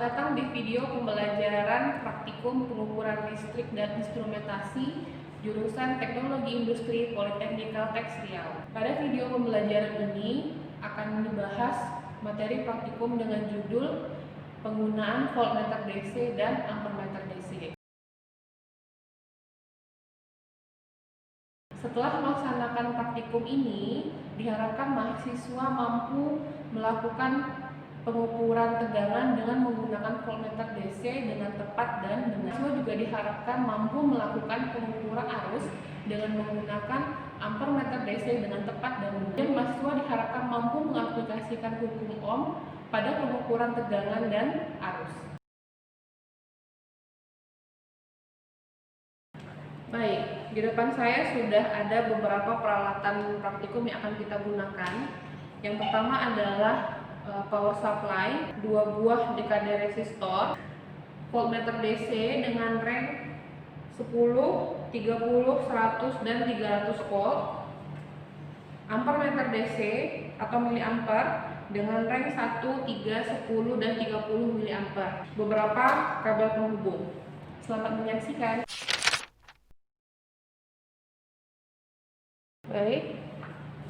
Selamat datang di video pembelajaran praktikum pengukuran listrik dan instrumentasi jurusan Teknologi Industri Politeknikal Teks Riau. Pada video pembelajaran ini akan dibahas materi praktikum dengan judul penggunaan voltmeter DC dan ampermeter DC. Setelah melaksanakan praktikum ini, diharapkan mahasiswa mampu melakukan pengukuran tegangan dengan menggunakan voltmeter DC dengan tepat dan benar. Mahasiswa juga diharapkan mampu melakukan pengukuran arus dengan menggunakan ampermeter DC dengan tepat dan benar. Dan mahasiswa diharapkan mampu mengaplikasikan hukum Ohm pada pengukuran tegangan dan arus. Baik, di depan saya sudah ada beberapa peralatan praktikum yang akan kita gunakan. Yang pertama adalah power supply, 2 buah DKD resistor, voltmeter DC dengan range 10, 30, 100, dan 300 volt, ampermeter DC atau miliampere dengan range 1, 3, 10, dan 30 miliampere, beberapa kabel penghubung. Selamat menyaksikan. Baik,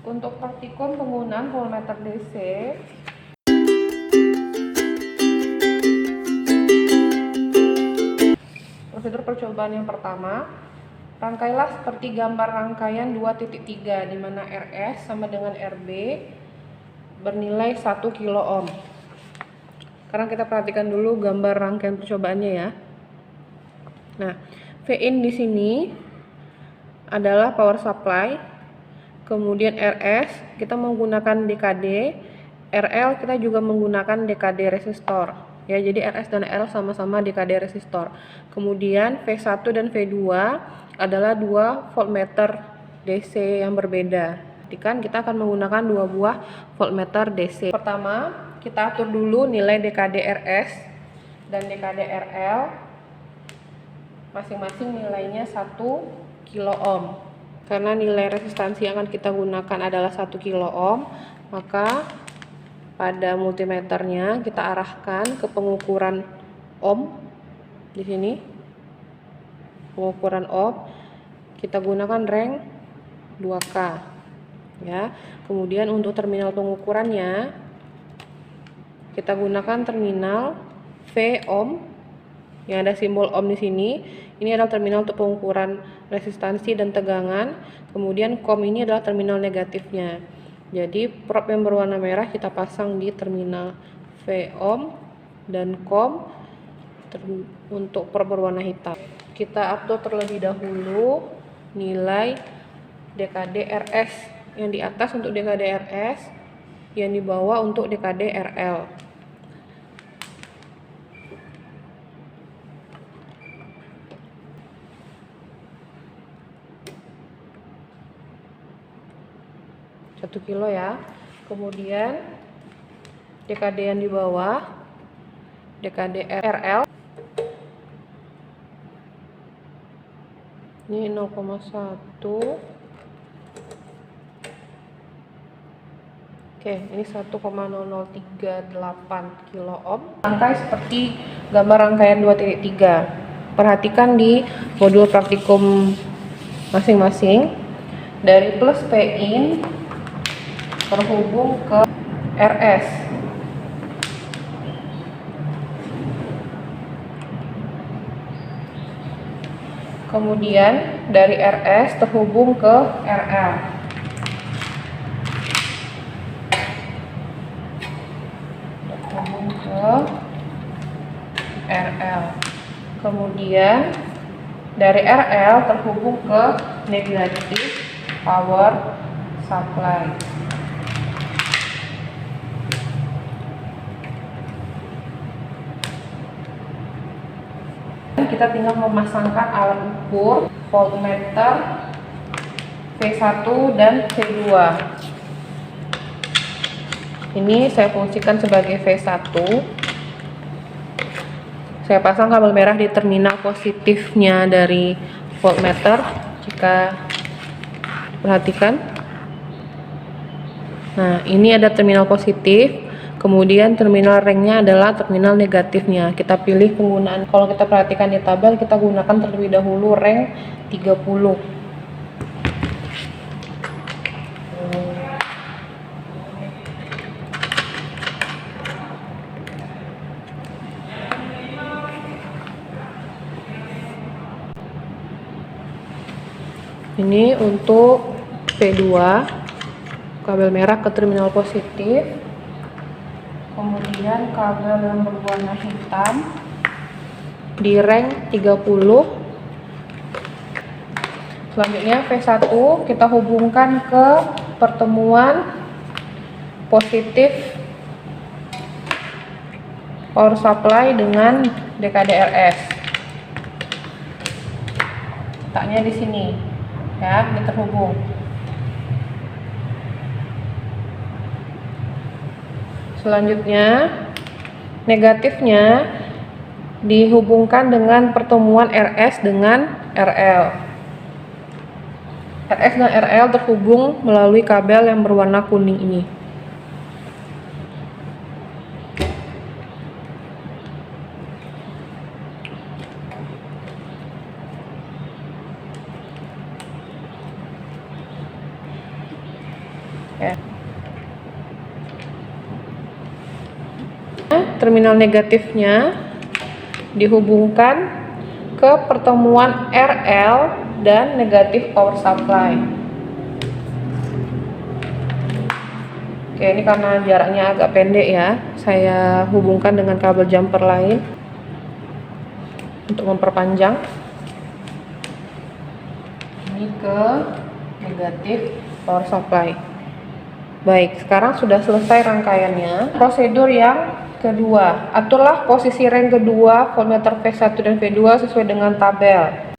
untuk praktikum penggunaan voltmeter DC, prosedur percobaan yang pertama, rangkailah seperti gambar rangkaian 2.3 di mana RS sama dengan RB bernilai 1 kilo ohm. Sekarang kita perhatikan dulu gambar rangkaian percobaannya ya. Nah, Vin di sini adalah power supply, kemudian RS kita menggunakan DKD, RL kita juga menggunakan DKD resistor. Ya, jadi RS dan L sama-sama DKD resistor. Kemudian V1 dan V2 adalah 2 voltmeter DC yang berbeda. Kita akan menggunakan 2 buah voltmeter DC. Pertama, kita atur dulu nilai DKD RS dan DKD RL. Masing-masing nilainya 1 kilo ohm. Karena nilai resistansi yang akan kita gunakan adalah 1 kilo ohm, maka pada multimeternya kita arahkan ke pengukuran ohm di sini. Pengukuran ohm kita gunakan range 2K ya. Kemudian untuk terminal pengukurannya kita gunakan terminal V ohm yang ada simbol ohm di sini. Ini adalah terminal untuk pengukuran resistansi dan tegangan. Kemudian COM ini adalah terminal negatifnya. Jadi probe yang berwarna merah kita pasang di terminal V ohm dan COM untuk probe berwarna hitam. Kita atur terlebih dahulu nilai DKD RS yang di atas untuk DKD RS, yang di bawah untuk DKD RL. Satu kilo ya. Kemudian DKD yang di bawah DKD RL ini 0,1. Oke, ini 1,0038 kilo ohm. Rangkai seperti gambar rangkaian 2.3. Perhatikan di modul praktikum masing-masing. Dari plus Pin terhubung ke RS. Kemudian dari RS terhubung ke RL. Terhubung ke RL. Kemudian dari RL terhubung ke negatif power supply. Kita tinggal memasangkan alat ukur voltmeter V1 dan V2. Ini saya fungsikan sebagai V1. Saya pasang kabel merah di terminal positifnya dari voltmeter. Jika perhatikan, nah ini ada terminal positif, kemudian terminal rengnya adalah terminal negatifnya. Kita pilih penggunaan, kalau kita perhatikan di tabel, kita gunakan terlebih dahulu reng 30. Ini untuk V2, kabel merah ke terminal positif, kemudian kabel yang berwarna hitam di reng 30. Selanjutnya V1 kita hubungkan ke pertemuan positif power supply dengan DKDRS. Letaknya di sini. Ya, ini terhubung. Selanjutnya negatifnya dihubungkan dengan pertemuan RS dengan RL. RS dan RL terhubung melalui kabel yang berwarna kuning ini. Ya. Terminal negatifnya dihubungkan ke pertemuan RL dan negatif power supply. Oke, ini karena jaraknya agak pendek ya, saya hubungkan dengan kabel jumper lain untuk memperpanjang. Ini ke negatif power supply. Baik, sekarang sudah selesai rangkaiannya. Prosedur yang kedua, aturlah posisi reng kedua voltmeter V1 dan V2 sesuai dengan tabel.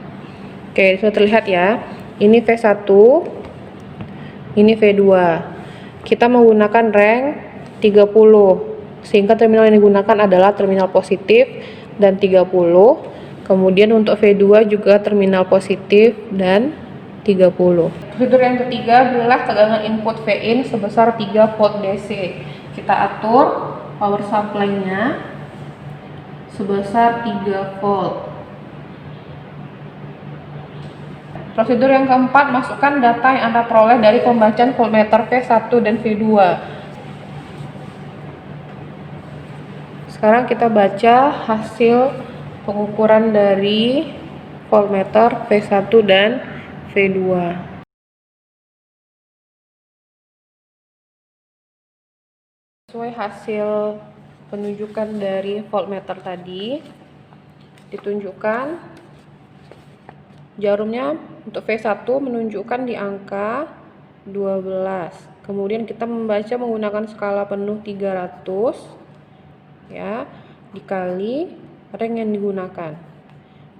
Oke, sudah terlihat ya. Ini V1, ini V2. Kita menggunakan reng 30, sehingga terminal yang digunakan adalah terminal positif dan 30. Kemudian untuk V2 juga terminal positif dan 30. Prosedur yang ketiga, berilah tegangan input Vin sebesar 3 volt DC. Kita atur power supply-nya sebesar 3 volt. Prosedur yang keempat, masukkan data yang Anda peroleh dari pembacaan voltmeter V1 dan V2. Sekarang kita baca hasil pengukuran dari voltmeter V1 dan V2. Sesuai hasil penunjukan dari voltmeter tadi, ditunjukkan jarumnya untuk V1 menunjukkan di angka 12. Kemudian kita membaca menggunakan skala penuh 300 ya, dikali reng yang digunakan.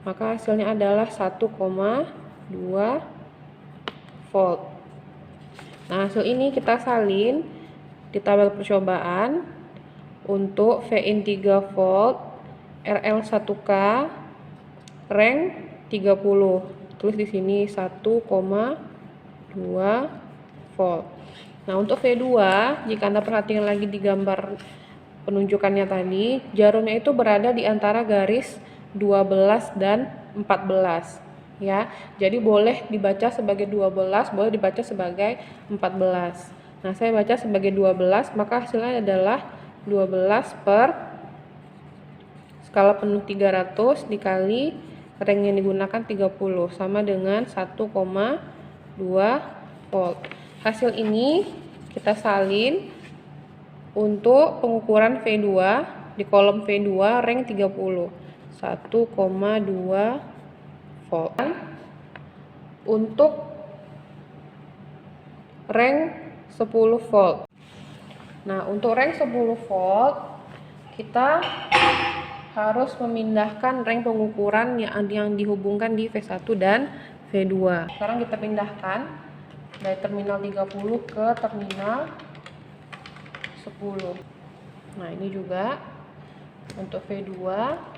Maka hasilnya adalah 1,2 volt. Nah, hasil ini kita salin di tabel percobaan untuk Vin 3 volt, RL 1K, reng 30. Tulis di sini 1,2 volt. Nah, untuk V2, jika Anda perhatikan lagi di gambar penunjukannya tadi, jarumnya itu berada di antara garis 12 dan 14 ya. Jadi boleh dibaca sebagai 12, boleh dibaca sebagai 14. Nah, saya baca sebagai 12, maka hasilnya adalah 12 per skala penuh 300 dikali reng yang digunakan 30 sama dengan 1,2 volt. Hasil ini kita salin untuk pengukuran V2 di kolom V2 reng 30, 1,2 volt. Untuk reng 10 volt. Nah, untuk reng 10 volt kita harus memindahkan reng pengukuran yang dihubungkan di V1 dan V2. Sekarang kita pindahkan dari terminal 30 ke terminal 10. Nah, ini juga untuk V2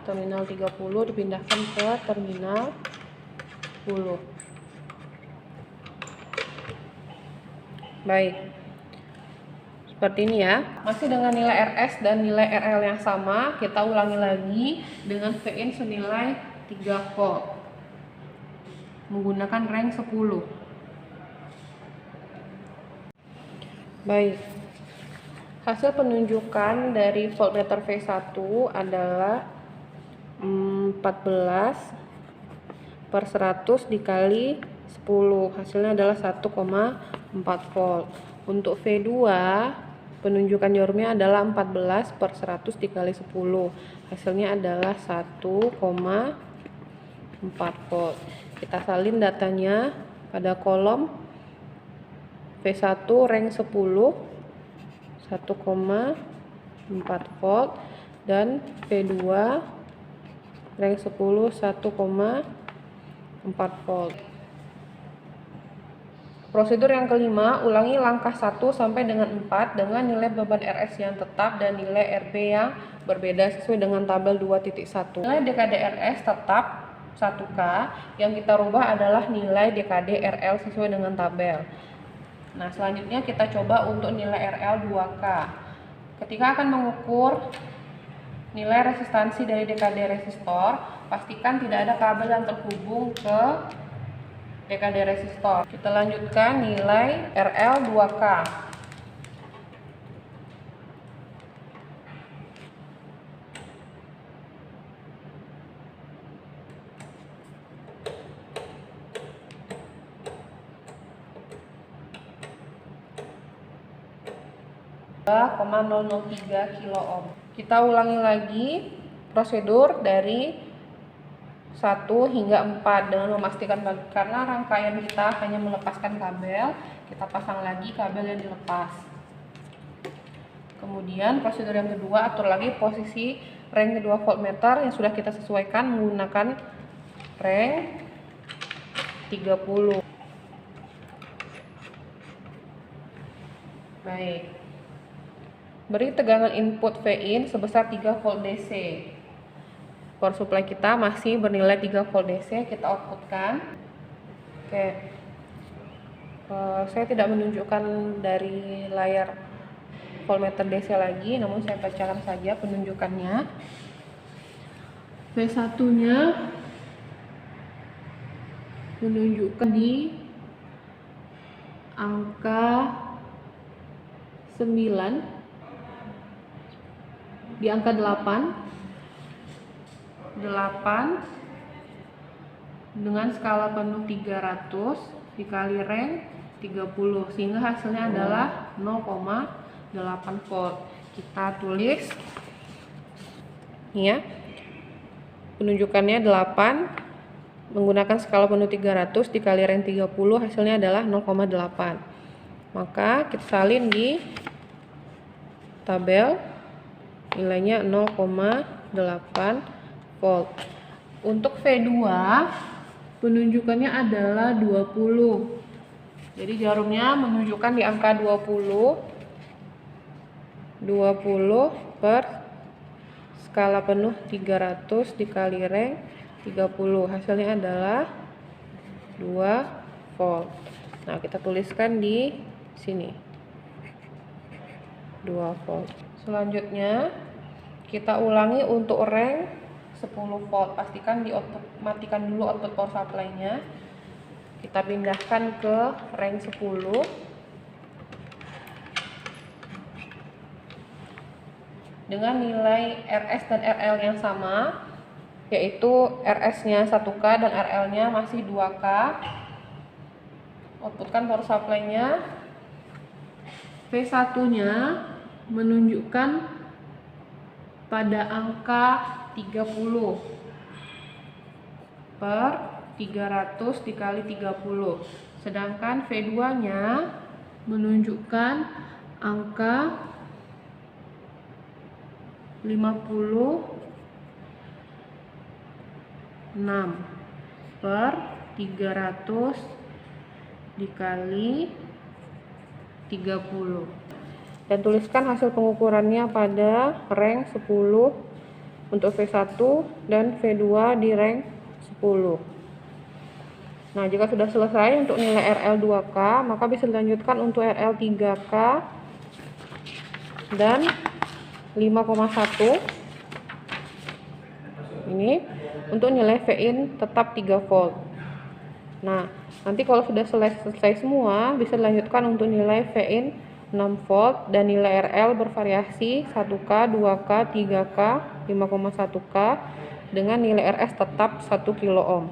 terminal 30 dipindahkan ke terminal 10. Baik. Seperti ini ya. Masih dengan nilai RS dan nilai RL yang sama, kita ulangi lagi dengan Vin senilai 3 volt menggunakan rank 10. Baik. Hasil penunjukan dari voltmeter V1 adalah 14 per 100 dikali 10. Hasilnya adalah 1,4 volt. Untuk V2 penunjukan jarumnya adalah 14 per 100 dikali 10. Hasilnya adalah 1,4 volt. Kita salin datanya pada kolom V1 rank 10 1,4 volt dan V2 rank 10 1,4 volt. Prosedur yang kelima, ulangi langkah 1 sampai dengan 4 dengan nilai beban RS yang tetap dan nilai RB yang berbeda sesuai dengan tabel 2.1. Nilai DKD RS tetap 1K, yang kita rubah adalah nilai DKD RL sesuai dengan tabel. Nah, selanjutnya kita coba untuk nilai RL 2K. Ketika akan mengukur nilai resistansi dari DKD resistor, pastikan tidak ada kabel yang terhubung ke DKD resistor. Kita lanjutkan nilai RL 2K. kilo ohm. Kita ulangi lagi prosedur dari 1 hingga 4 dengan memastikan karena rangkaian kita hanya melepaskan kabel, kita pasang lagi kabel yang dilepas. Kemudian prosedur yang kedua, atur lagi posisi rank kedua voltmeter yang sudah kita sesuaikan menggunakan rank 30. Baik. Beri tegangan input Vin sebesar 3 volt DC. Power supply kita masih bernilai 3 volt DC, kita outputkan. Oke. Saya tidak menunjukkan dari layar voltmeter DC lagi, namun saya bacakan saja penunjukannya. V1-nya menunjukkan di angka 9, di angka 8 dengan skala penuh 300 dikali rank 30, sehingga hasilnya adalah 0,8 volt. Kita tulis ya, penunjukannya 8 menggunakan skala penuh 300 dikali rank 30, hasilnya adalah 0,8. Maka kita salin di tabel, nilainya 0,8 volt. Untuk V2 penunjukannya adalah 20. Jadi jarumnya menunjukkan di angka 20 per skala penuh 300 dikali rank 30, hasilnya adalah 2 volt. Nah, kita tuliskan di sini 2 volt. Selanjutnya kita ulangi untuk rank 10 volt. Pastikan matikan dulu output power supply-nya. Kita pindahkan ke rank 10. Dengan nilai RS dan RL yang sama, yaitu RS-nya 1K dan RL-nya masih 2K. Outputkan power supply-nya. V1-nya menunjukkan pada angka 30 per 300 dikali 30. Sedangkan V2-nya menunjukkan angka 56 per 300 dikali 30. Dan tuliskan hasil pengukurannya pada rank 10 untuk V1 dan V2 di rank 10. Nah, jika sudah selesai untuk nilai RL 2K, maka bisa dilanjutkan untuk RL 3K. dan 5,1. Ini untuk nilai Vin tetap 3 volt. Nah, nanti kalau sudah selesai semua, bisa dilanjutkan untuk nilai Vin 6 volt dan nilai RL bervariasi 1K, 2K, 3K, 5,1K dengan nilai RS tetap 1 kilo ohm.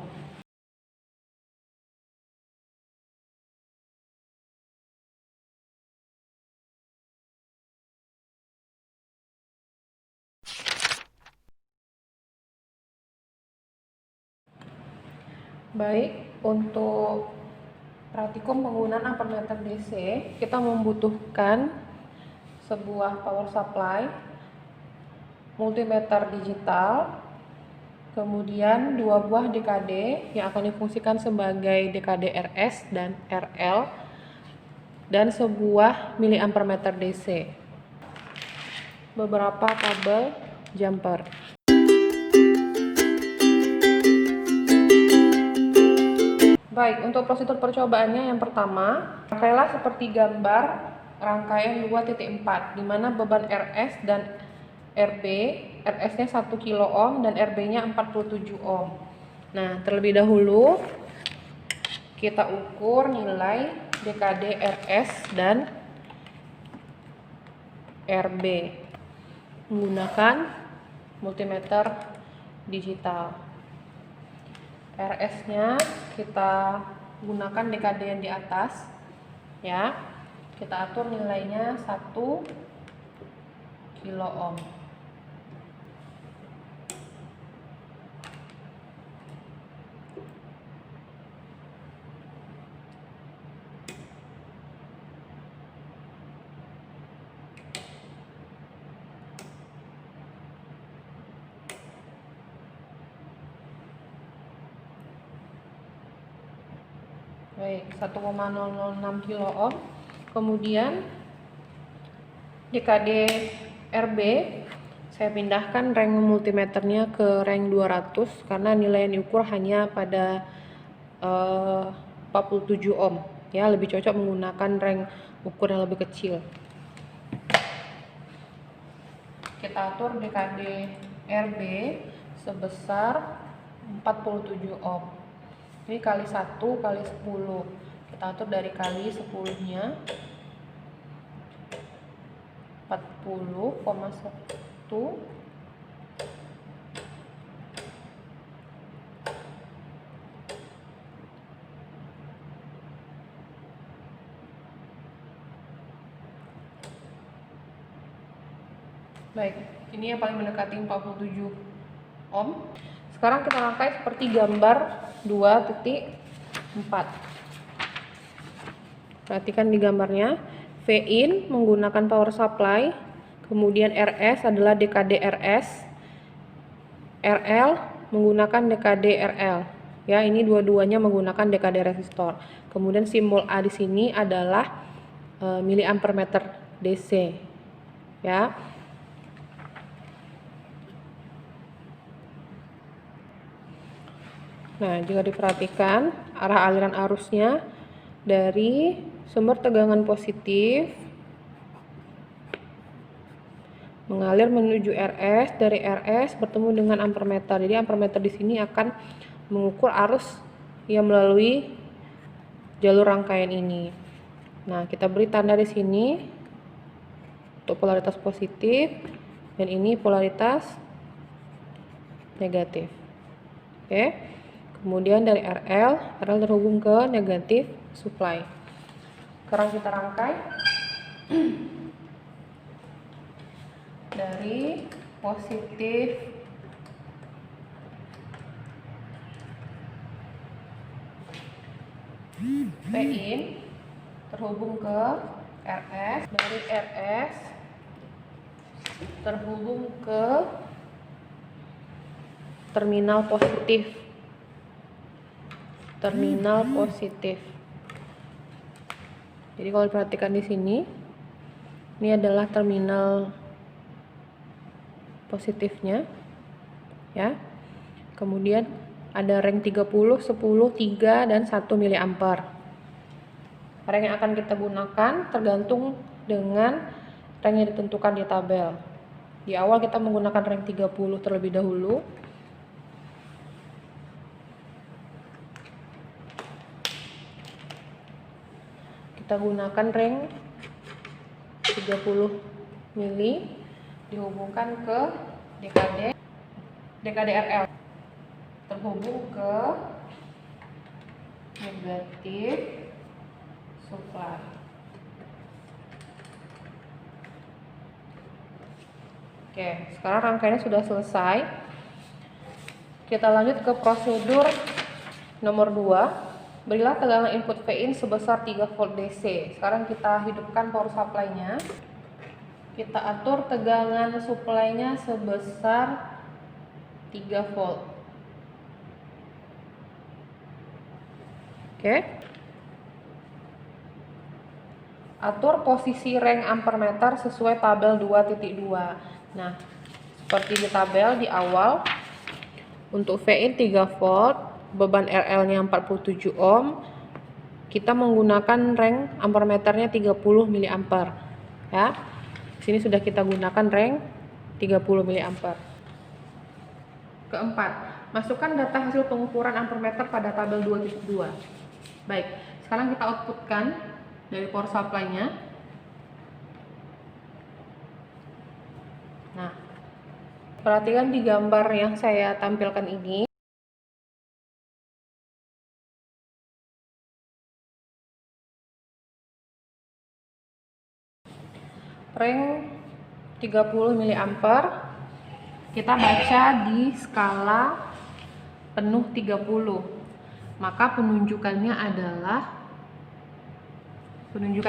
Baik, untuk praktikum penggunaan ampermeter DC, kita membutuhkan sebuah power supply, multimeter digital, kemudian 2 buah DKD yang akan difungsikan sebagai DKD RS dan RL, dan sebuah miliampermeter DC, beberapa kabel jumper. Baik, untuk prosedur percobaannya yang pertama, rangkailah seperti gambar rangkaian 2.4, di mana beban RS dan RB, RS-nya 1 kilo ohm dan RB-nya 47 ohm. Nah, terlebih dahulu kita ukur nilai DKD RS dan RB menggunakan multimeter digital. RS-nya kita gunakan DKD yang di atas, ya. Kita atur nilainya 1 kilo ohm. Baik, 1,006 kilo ohm. Kemudian DKD RB saya pindahkan range multimeternya ke range 200 karena nilai yang diukur hanya pada 47 ohm, ya, lebih cocok menggunakan range ukur yang lebih kecil. Kita atur DKD RB sebesar 47 ohm. Ini kali 1 kali 10. Kita atur dari kali 10-nya 40,1 Baik, ini yang paling mendekati 47 ohm. Sekarang kita rangkai seperti gambar 2.4. Perhatikan di gambarnya, Vin menggunakan power supply, kemudian RS adalah DKD RS, RL menggunakan DKD RL. Ya, ini dua-duanya menggunakan DKD resistor. Kemudian simbol A di sini adalah miliampermeter DC. Ya. Nah, jika diperhatikan arah aliran arusnya dari sumber tegangan positif mengalir menuju RS, dari RS bertemu dengan ampermeter. Jadi ampermeter di sini akan mengukur arus yang melalui jalur rangkaian ini. Nah, kita beri tanda di sini untuk polaritas positif dan ini polaritas negatif. Oke. Kemudian dari RL terhubung ke negatif supply. Sekarang kita rangkai dari positif Vin terhubung ke RS, dari RS terhubung ke terminal positif. Jadi kalau diperhatikan di sini, ini adalah terminal positifnya, ya. Kemudian ada range 30, 10, 3 dan 1 mA. Range yang akan kita gunakan tergantung dengan rank yang ditentukan di tabel. Di awal kita menggunakan rank 30 terlebih dahulu. Kita gunakan rank 30 mili dihubungkan ke DKD RL, terhubung ke negatif supply. Oke, sekarang rangkaiannya sudah selesai. Kita lanjut ke prosedur nomor 2. Berilah tegangan input Vin sebesar 3 volt DC. Sekarang kita hidupkan power supply-nya. Kita atur tegangan supply-nya sebesar 3 volt. Oke. Atur posisi rank ampermeter sesuai tabel 2.2. Nah, seperti di tabel di awal, untuk Vin 3 volt, beban RL-nya 47 ohm, kita menggunakan rank ampermeternya 30 mA. Ya. Sini sudah kita gunakan rank 30 mA. Keempat, masukkan data hasil pengukuran ampermeter pada tabel 2.2. Baik, sekarang kita outputkan dari power supply-nya. Nah, perhatikan di gambar yang saya tampilkan ini. Rank 30 mA kita baca di skala penuh 30. Maka penunjukan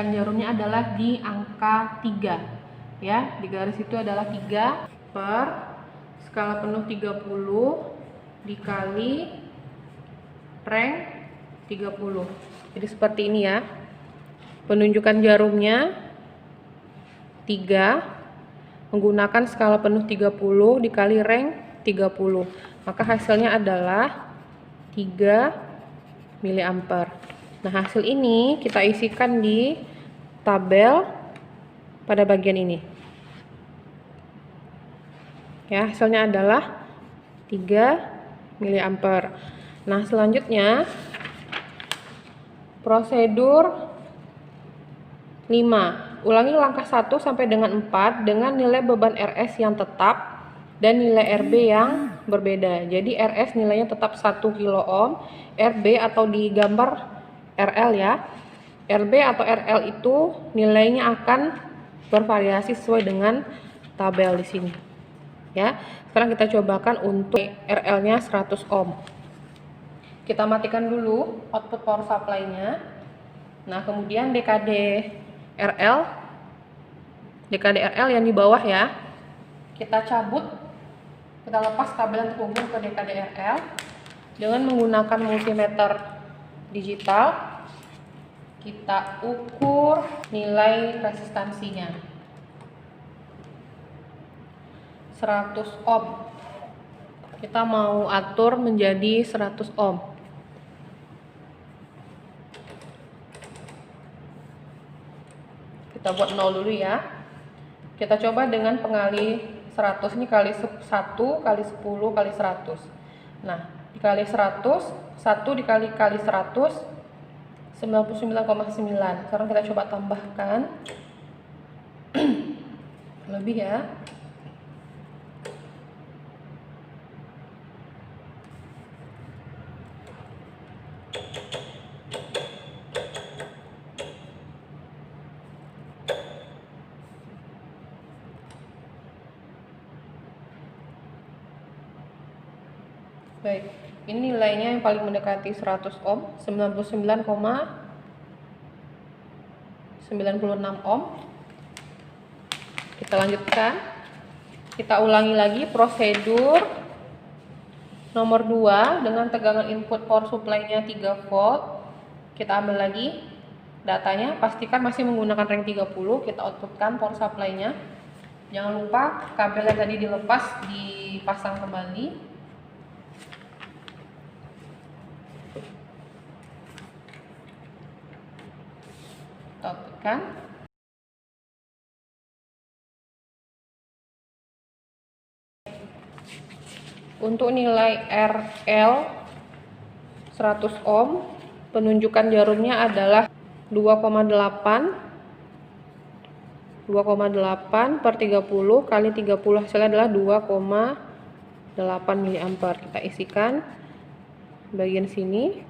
jarumnya adalah di angka 3. Ya, di garis itu adalah 3 per skala penuh 30 dikali rank 30. Jadi seperti ini ya. Penunjukan jarumnya 3 menggunakan skala penuh 30 dikali rank 30. Maka hasilnya adalah 3 mA. Nah, hasil ini kita isikan di tabel pada bagian ini. Ya, hasilnya adalah 3 mA. Nah, selanjutnya prosedur 5. Ulangi langkah 1 sampai dengan 4 dengan nilai beban RS yang tetap dan nilai RB yang berbeda. Jadi RS nilainya tetap 1 kilo ohm, RB atau di gambar RL ya. RB atau RL itu nilainya akan bervariasi sesuai dengan tabel di sini. Ya. Sekarang kita cobakan untuk RL-nya 100 ohm. Kita matikan dulu output power supply-nya. Nah, kemudian DKD RL yang di bawah ya, kita cabut, kita lepas kabel yang terhubung ke DKD RL dengan menggunakan multimeter digital. Kita ukur nilai resistansinya 100 ohm. Kita mau atur menjadi 100 ohm. Kita buat 0 dulu ya. Kita coba dengan pengali 100 ini kali 1 kali 10 kali 100. Nah, dikali 100, 1 dikali 100 99,9. Sekarang kita coba tambahkan lebih ya. Baik, ini nilainya yang paling mendekati 100 ohm, 99,96 ohm. Kita lanjutkan. Kita ulangi lagi prosedur nomor 2 dengan tegangan input power supply-nya 3 volt. Kita ambil lagi datanya, pastikan masih menggunakan rank 30. Kita outputkan power supply-nya. Jangan lupa kabel yang tadi dilepas dipasang kembali. Outputkan. Untuk nilai RL 100 ohm, penunjukan jarumnya adalah 2,8 per 30 kali 30, hasilnya adalah 2,8 mA. Kita isikan bagian sini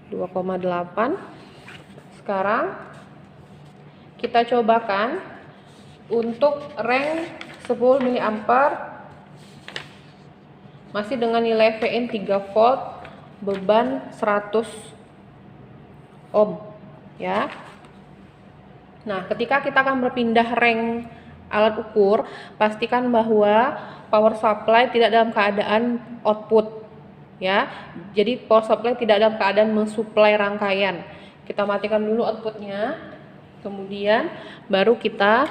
2,8. Sekarang kita cobakan untuk rank 10 mA masih dengan nilai Vin 3 volt, beban 100 ohm ya. Nah, ketika kita akan berpindah rank alat ukur, pastikan bahwa power supply tidak dalam keadaan output ya. Jadi power supply tidak dalam keadaan mensuplai rangkaian. Kita matikan dulu outputnya, kemudian baru kita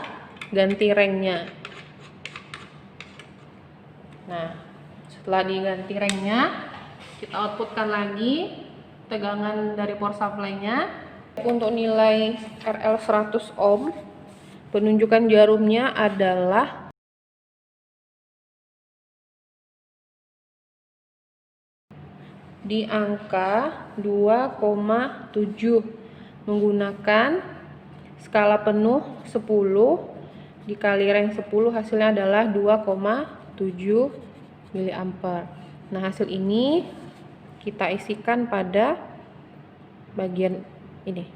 ganti ranknya. Nah, setelah diganti ranknya, kita outputkan lagi tegangan dari power supply-nya. Untuk nilai RL 100 ohm, penunjukan jarumnya adalah di angka 2,7 menggunakan skala penuh 10 dikali rank 10, hasilnya adalah 2,7 mA. Nah, hasil ini kita isikan pada bagian ini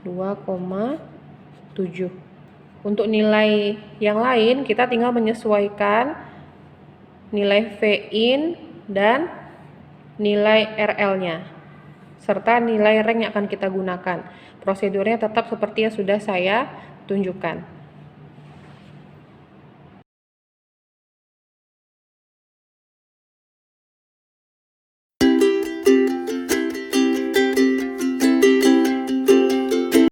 2,7. Untuk nilai yang lain kita tinggal menyesuaikan nilai Vin dan nilai RL-nya serta nilai rank yang akan kita gunakan. Prosedurnya tetap seperti yang sudah saya tunjukkan.